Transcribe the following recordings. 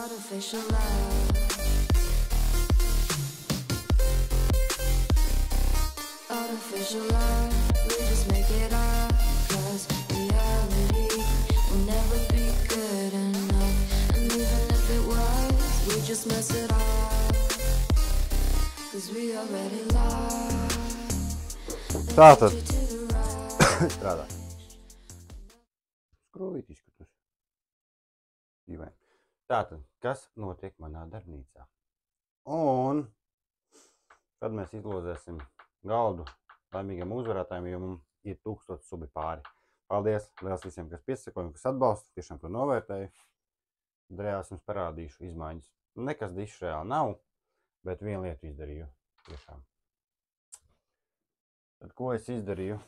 artificial love. Artificial love, we just make it up, 'cause reality will never be good enough. And even if it was, we just mess it up, 'cause we already lost. Tātad. Strādā. Skrūvīt izskatus. Dīvaini. Tātad, kas notiek manā darbnīcā? Un tad mēs izlozēsim galdu laimīgiem uzvarētājiem, jo mums ir 1000 subi pāri. Paldies liels visiem, kas piesakoja un kas atbalsta. Tiešām to novērtēju. Drējās jums parādīšu izmaiņas. Nekas dišs reāli nav, bet vienu lietu izdarīju. Tiešām. Tad, ko es izdarīju?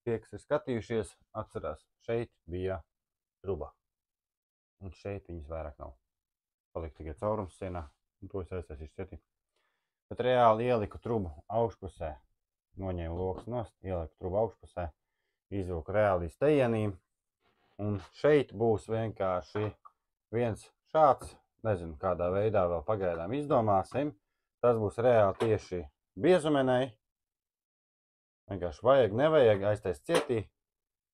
Tie, kas ir skatījušies, atcerās, šeit bija truba. Un šeit viņas vairāk nav. Palika tikai caurums sienā, un to es aiztaisīšu cieti. Bet reāli ieliku trubu augšpusē, noņēmu lokus nost, ieliku trubu augšpusē, izvilku reāli stejienīm. Un šeit būs vienkārši viens šāds, nezinu, kādā veidā vēl pagaidām izdomāsim. Tas būs reāli tieši biezumenei. Vienkārši vajag, nevajag, aiztaist cietī.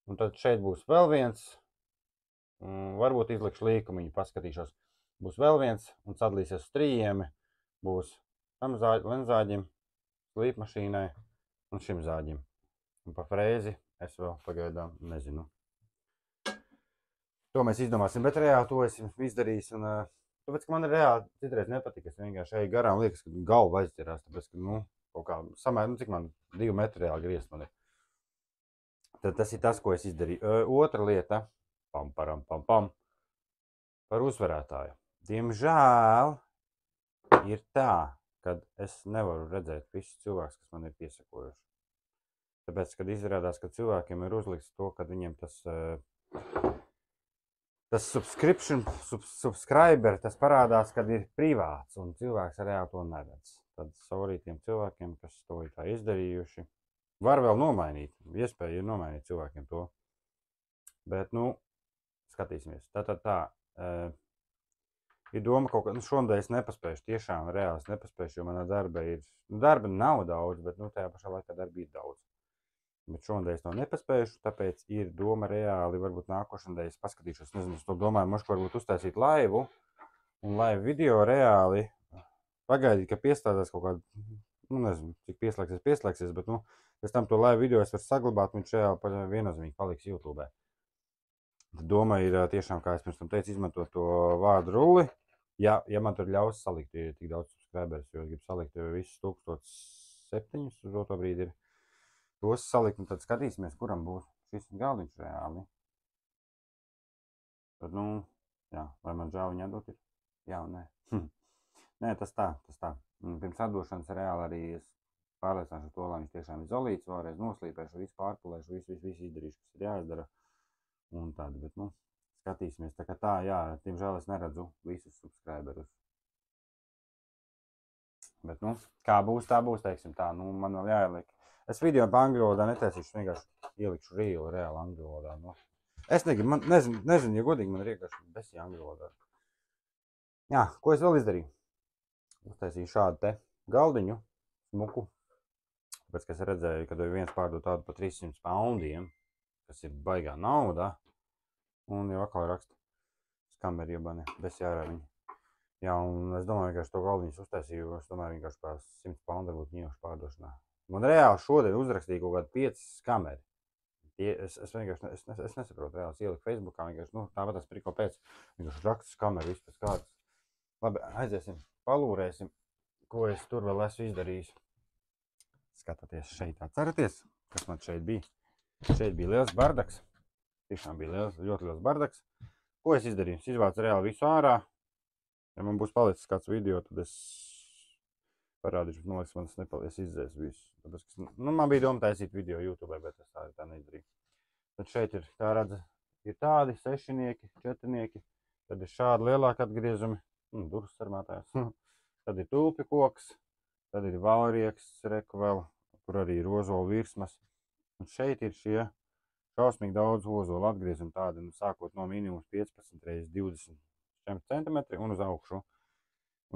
Un tad šeit būs vēl viens. Varbūt izlikšu līkumiņu, paskatīšos. Būs vēl viens un sadalīsies uz trījiem. Būs tam lenzāģim, slīpmašīnai un šim zāģim. Un pa frēzi es vēl pagaidām nezinu. To mēs izdomāsim, bet reāli to es izdarīšu. Un, tāpēc, ka man reāli citreiz nepatika. Es vienkārši eju garām, liekas, ka galva aizķerās. Tāpēc, ka, kaut kā samēr, cik man 2 metri reāli griezt man ir. Tad tas ir tas, ko es izdarīju. Otra lieta. Par uzvarētāju. Diemžēl ir tā, kad es nevaru redzēt visus cilvēkus, kas man ir piesakojuši. Tāpēc, kad izrādās, ka cilvēkiem ir uzlikts to, kad viņiem tas subscriber, tas parādās, kad ir privāts, un cilvēks reāli to neredz. Tad sorry tiem cilvēkiem, kas to ir tā izdarījuši. Var vēl nomainīt, iespēja ir nomainīt cilvēkiem to. Bet, skatīsimies. Tā. Ir doma kaut kā, šodien es nepaspēšu, tiešām reāli es nepaspēšu, jo manā darba nav daudz, bet, tajā pašā laikā darba ir daudz. Bet šodien es to nepaspēšu, tāpēc ir doma reāli, varbūt nākošanai es paskatīšos, nezinu, es to domāju, mošku varbūt uztaisīt laivu, un laivu video reāli pagaidīt, ka piestādās kaut kādu, nezinu, cik pieslēgsies, bet, pēc tam to laivu video es varu saglabāt, un viņš reāli viennozīmīgi paliks YouTube. Doma ir tiešām, kā es pirms tam teicu, izmantot to vārdu rulli, ja man tur ļaus salikt, jo ir tik daudz subscribers, jo es gribu salikt visus 1007 uz otro brīdi ir. Tos salikt, un tad skatīsimies, kuram būs šis galdiņš reāli. Tad, vai man žēl viņu atdot ir? Jā un nē. Nē, tas tā. Pirms atdošanas reāli arī es pārliecināšu to, lai viņš tiešām ir zolīts, vēlreiz noslīpēšu, visu pārpulēšu, visu izdarīšu, kas ir jāizdara. Un tādi, bet, skatīsimies. Tā kā tā, jā, tiemžēl es neredzu visus subscriberus. Bet, kā būs, tā būs, teiksim tā, man vēl jāieliek. Es video pa angļu valodā netaisīšu, vienkārši ielikšu rīlu reāli angļu valodā. Es nezinu, ja godīgi man ir vienkārši besī angļu valodā. Jā, ko es vēl izdarīju? Uztaisīju šādu te galdiņu, smuku. Tāpēc, ka es redzēju, kad viens pārdod tādu pa 300 poundiem, kas ir baigā nauda, un jau atkal raksta skameri jobani, besī ārā viņi. Jā, un es domāju, vienkārši to galdiņus uztaisīju, es domāju, vienkārši kā 100 poundu varbūt ņiešu pārdošanā. Man reāli šodien uzrakstīja kaut kādi 5 skameri. Es vienkārši, es nesaprotu reāli, ieliku Facebookā, vienkārši, tāpat tas priko pēc, vienkārši rakstu skameru, viss pēc kārtas. Labi, aiziesim, palūrēsim, ko es tur vēl esmu izdarījis. Skatāties šeit, atceraties, kas man šeit bija. Šeit bija liels bardaks. Tiešām bija ļoti liels bardaks. Ko es izdarīju? Es izvācu reāli visu ārā. Ja man būs palicis kāds video, tad es parādīšu, man liekas, man tas nepalies izdzēs visu. Tāpēc, man bija doma taisīt video YouTube, bet es tā neizdarīju. Tad šeit ir, kā redz, ir tādi 6-nieki, 4-nieki. Tad ir šādi lielāki atgriezumi. Durvis sarmātājs. Tad ir tulpju koks. Tad ir valrieks, reku vēl, kur arī ir ozolu virsmas. Un šeit ir šie šausmīgi daudz ozolu atgriezumi tādi, sākot no minimums 15 x 20 cm un uz augšu.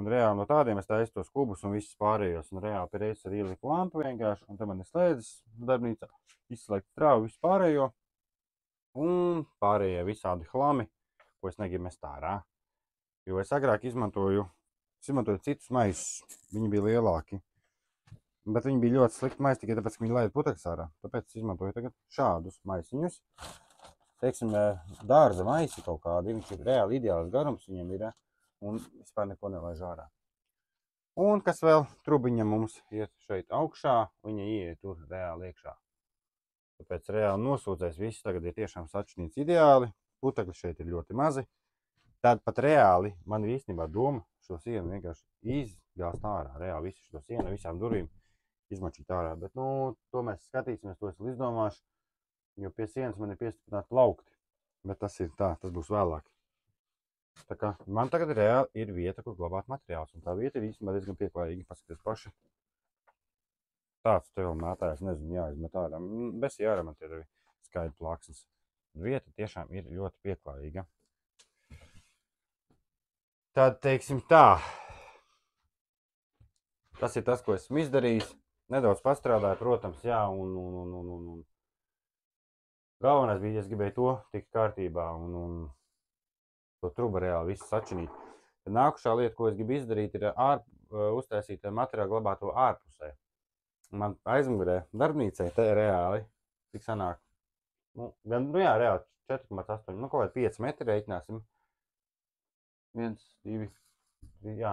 Un reāli no tādiem es taisu tos kubus un visus pārējos. Un reāli pie reizes arī ieliku lampu vienkārši. Un te man ir slēdzis darbnīcā. Izslēgt trāvu visu pārējo. Un pārējie visādi hlami, ko es negribu mest ārā. Jo es agrāk izmantoju citus maisus. Viņi bija lielāki. Bet viņi bija ļoti slikti maisi tikai tāpēc, ka viņi laida putekļus ārā. Tāpēc es izmantoju tagad šādus maisiņus. Teiksim, dārza maisi kaut kādi. Viņš ir reāli ideāls garums viņiem ir. Un vispār neko nelaiž ārā. Un kas vēl, trubiņa mums iet šeit augšā, viņa ieiet tur reāli iekšā. Tāpēc reāli nosūdzēs viss tagad ir tiešām sačnīts ideāli, putekļi šeit ir ļoti mazi. Tad pat reāli man ir īstenībā doma šo sienu vienkārši izgāzt ārā, reāli visu šo sienu, visām durvīm izmačīt ārā. Bet, nu, to mēs skatīsimies, to es vēl izdomāšu, jo pie sienas man ir piestiprināti plaukti. Bet tas ir tā, tas būs vēlāk. Tā kā man tagad reāli ir vieta, kur glabāt materiālus, un tā vieta ir īstenībā diezgan pieklājīga, paskaties paši. Tāds te vēl mētājs, nezinu, jāizmet ārā, bez jāremontē arī skaidri plāksnes. Vieta tiešām ir ļoti pieklājīga. Tad, teiksim tā, tas ir tas, ko esmu izdarījis. Nedaudz pastrādāju, protams, jā, un galvenais bija, es gribēju to tikt kārtībā, un to trubu reāli visu sačinīt. Tad nākušā lieta, ko es gribu izdarīt, ir uztaisīt materiālu glabāto ārpusē. Man aizmugurē darbnīcai te reāli, cik sanāk, jā, reāli 4,8, nu kaut kādi 5 metri reiķināsim. 1, 2, 3, jā,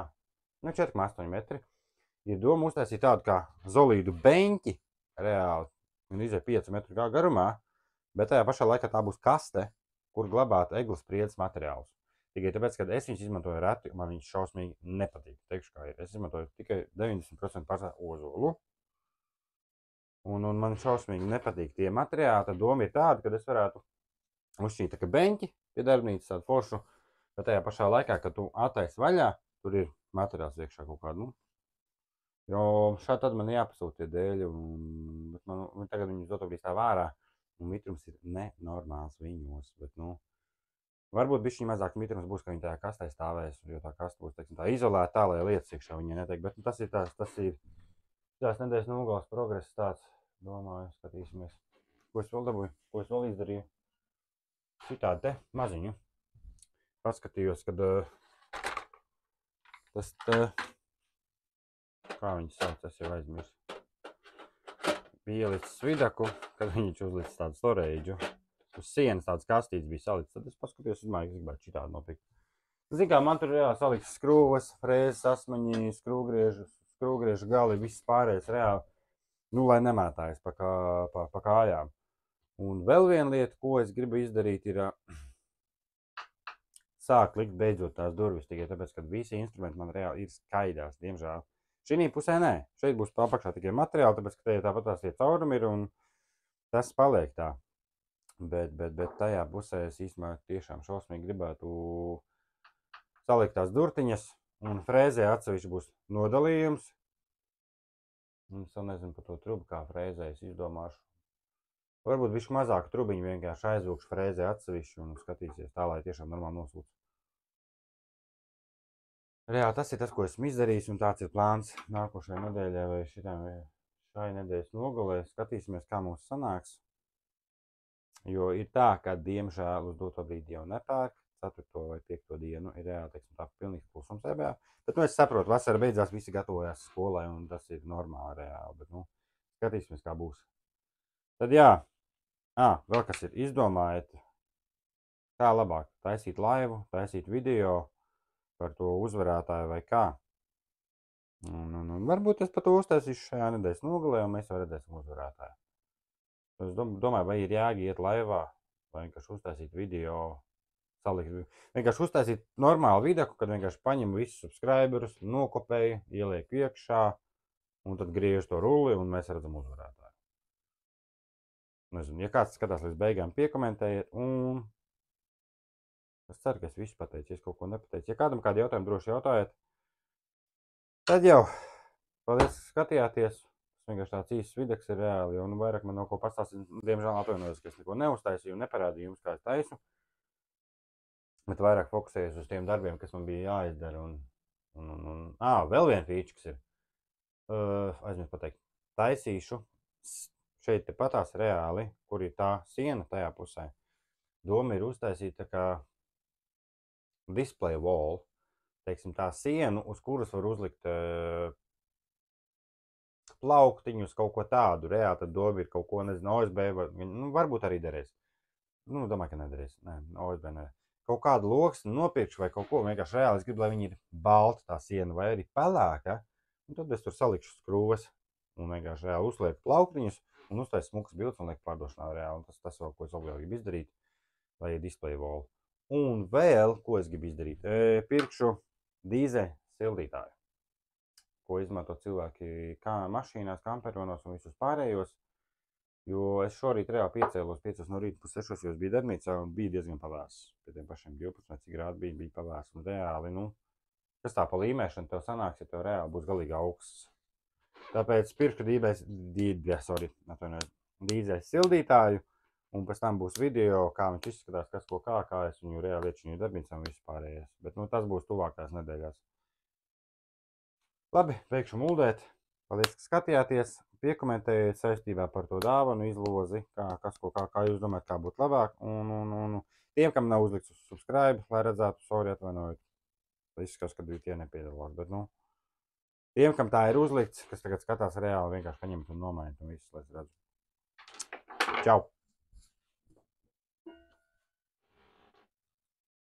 nu 4,8 metri. Ir doma uztaisīt tādu kā zolīdu beņķi reāli, un iziet 5 metru garumā, bet tajā pašā laikā tā būs kaste, kur glabāt eglis priedes materiālus. Tikai tāpēc, kad es viņus izmantoju reti, man viņš šausmīgi nepatīk. Teikšu, kā ir. Es izmantoju tikai 90% pārsvarā ozolu. Un man šausmīgi nepatīk tie materiāli. Tad doma ir tāda, ka es varētu uzšķīt tā kā beņķi pie darbnīcas tādu foršu, bet tajā pašā laikā, kad tu attaisi vaļā, tur ir materiāls iekšā kaut kādu. Jo šādi tad man jāpasūt tie dēļi, bet man tagad viņus dotobrīz tā vārā, un mitrums ir nenormāls viņos, bet, nu, varbūt bišķiņ mazāk mitrums būs, ka viņi tajā kastē stāvēs, jo tā kasta būs, teiksim, tā izolēta tā, lai lietas iekšā viņai netiek, bet tas ir tās nedēļas nogales progress tāds, domāju, skatīsimies, ko es vēl dabūju, ko es vēl izdarīju. Šitādi te maziņu. Paskatījos, kad tas te, kā viņi sauc, es jau aizmirsu. Bija ielicis vidaku, kad viņš uzlicis tādu storēģu. Uz sienas tādas kastītes bija salicis, tad es paskatījos, es gribētu šitādi nopirkt. Zin kā, man tur reāli saliks skrūves, frēzes, asmaņi, skrūgriežu gali, viss pārējais reāli, nu, lai nemētājas pa kājām. Un vēl viena lieta, ko es gribu izdarīt, ir sākt likt beidzot tās durvis, tikai tāpēc, ka visi instrumenti man reāli ir skaidās, diemžēl. Šī pusē nē, šeit būs apakšā tikai materiāli, tāpēc, ka te tāpat tās tie caurumi ir un tas paliek tā. Bet tajā pusē es īstenībā tiešām šausmīgi gribētu salikt tās durtiņas un frēzē atsevišķi būs nodalījums. Un es vēl nezinu par to trubu, kā frēzē es izdomāšu. Varbūt bišķi mazāk trubiņu vienkārši aizvilkšu frēzē atsevišķi un skatīsies tā, lai tiešām normāli nosūc. Reāli tas ir tas, ko esmu izdarījis, un tāds ir plāns nākošajai nedēļai vai šai nedēļas nogalē. Skatīsimies, kā mums sanāks. Jo ir tā, ka diemžēl uz doto brīdi jau nepērk. 4. vai 5. dienu ir reāli, teiksim, tā pilnīgs klusums EBA. Bet, nu, es saprotu, vasara beidzās, visi gatavojās skolai, un tas ir normāli reāli. Bet, nu, skatīsimies, kā būs. Tad, jā, vēl kas ir, izdomājiet, kā labāk taisīt laivu, taisīt video par to uzvarētāju vai kā. Un varbūt es par to uztaisīšu šajā nedēļas nogalē, un mēs jau redzēsim uzvarētāju. Es domāju, vai ir jēga iet laivā, vai vienkārši uztaisīt video, vienkārši uztaisīt normālu video, kad vienkārši paņem visus subscriberus, nokopēju, ielieku iekšā, un tad griež to rulli, un mēs redzam uzvarētāju. Nezinu, ja kāds skatās līdz beigām, piekomentējiet, un es ceru, ka es visu pateicu, ja es kaut ko nepateicu. Ja kādam kādi jautājumi droši jautājiet, tad jau, paldies, ka skatījāties. Tas vienkārši tāds īsts videks ir reāli, jo nu vairāk man nav ko pastāstīt. Diemžēl atvainojos, ka es neko neuztaisīju un neparādīju jums, kā es taisu. Bet vairāk fokusējies uz tiem darbiem, kas man bija jāizdara. Vēl viena feature, kas ir. Aizmirst pateikt. Taisīšu šeit patās reāli, kur ir tā siena tajā pusē. Doma ir uztaisīt tā kā display wall, teiksim tā sienu, uz kuras var uzlikt plauktiņus, kaut ko tādu. Reāli tad doma ir kaut ko, nezinu, OSB, varbūt arī derēs. Domāju, ka nederēs. Nē, OSB nē. Kaut kādu loksni nopirkšu vai kaut ko, vienkārši reāli es gribu, lai viņi ir balta tā siena vai arī pelēka, un tad es tur salikšu skrūves un vienkārši reāli uzlieku plauktiņus un uztaisu smukas bildes un lieku pārdošanā reāli. Un tas vēl, ko es obligāti gribu izdarīt, lai ir display wall. Un vēl, ko es gribu izdarīt, pirkšu dīzeļu sildītāju, ko izmanto cilvēki kā mašīnās, kamperonos un visus pārējos. Jo es šorīt reāli piecēlos 5 no rīta, 6 jau biju darbnīcā un bija diezgan pavēss. Pie tiem pašiem 12 cik grādi bija pavēss. Un reāli, kas tā pa līmēšanu tev sanāks, ja tev reāli būs galīgi augsts. Tāpēc pirkšu dīzeļu sildītāju, un pēc tam būs video, kā viņš izskatās, kas ko kā es viņu reāli lieku viņu darbnīcā un visu pārējais. Bet tas būs tuvākās nedēļās. Labi, beigšu muldēt. Paldies, ka skatījāties. Piekomentējiet saistībā par to dāvanu izlozi, kas ko kā jūs domājat, kā būtu labāk. Un tiem, kam nav uzlikts uz subscribe, lai redzētu, sorry atvainojot. Tas izskatās, ka tie nepiedalās, bet tiem, kam tā ir uzlikts, kas tagad skatās reāli, vienkārši paņemt un nomainīt un visu, lai es redzu. Čau!